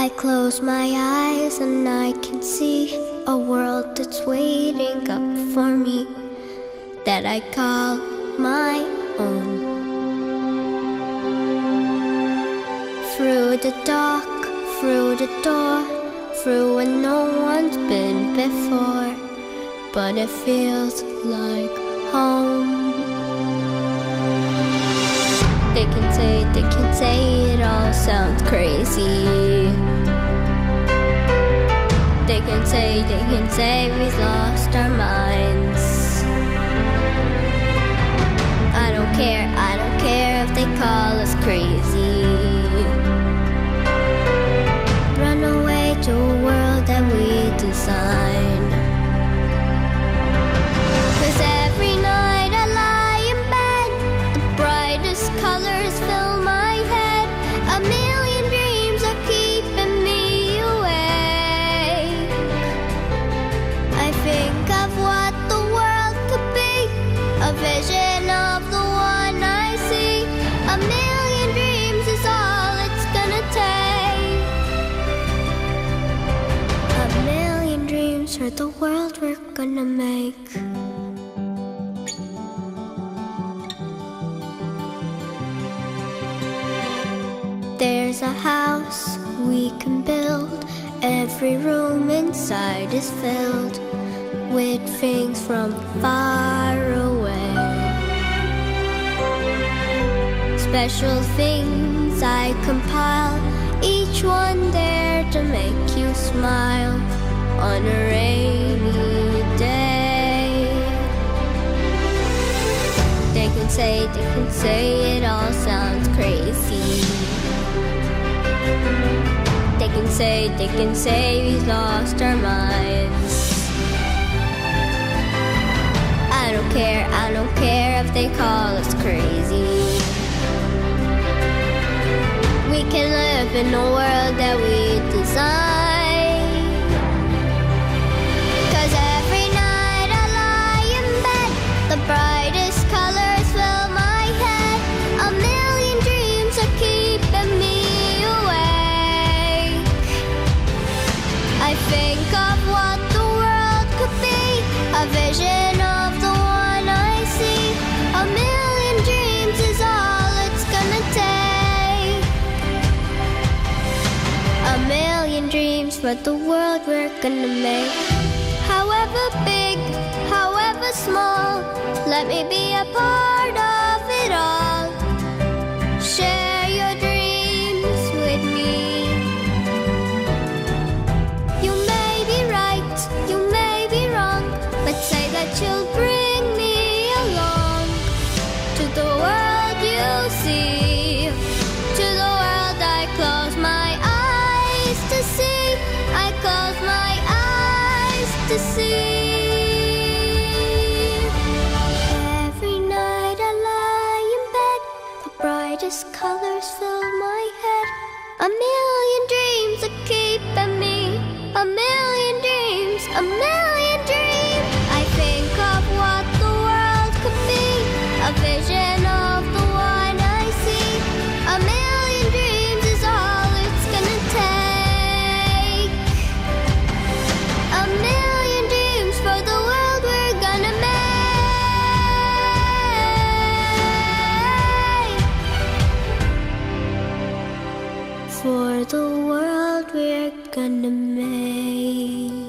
I close my eyes and I can see a world that's waiting up for me, that I call my own. Through the dark, through the door, through where no one's been before, but it feels like home. They can say it all sounds crazy. They can say we've lost our minds. I don't care if they call us crazy. Run away to a world that we designed. 'Cause every night I lie in bed, the brightest colors fill my head. A million dreams are keeping me awake. I think of what the world could be, a vision of the one I see. A million dreams is all it's gonna take. A million dreams for the world we're gonna make. There's a house we can build. Every room inside is filled with things from far away. Special things I compile, each one there to make you smile on a rainy day. They can say it all sounds crazy. They can say we've lost our minds. I don't care if they call us crazy. We can live in a world that we design. 'Cause every night I lie in bed, the brightest colors fill my head. A million dreams are keeping me awake. I think of what the world could be, a vision of the one I see. A million dreams is all it's gonna take. A million dreams for the world we're gonna make. However big, however small, let me be a part of it all. Share your dreams with me. You may be right, you may be wrong, but say that you'll bring me along to the world you see, to the world I close my eyes to see. I close my eyes to see. Every night I lie in bed, the brightest colors fill my head. A million dreams are keeping me. A million dreams, a million dreams. I think of what the world could be, a vision of the one I see. A million dreams is all it's gonna take. A million dreams for the world we're gonna make. For the world we're gonna make.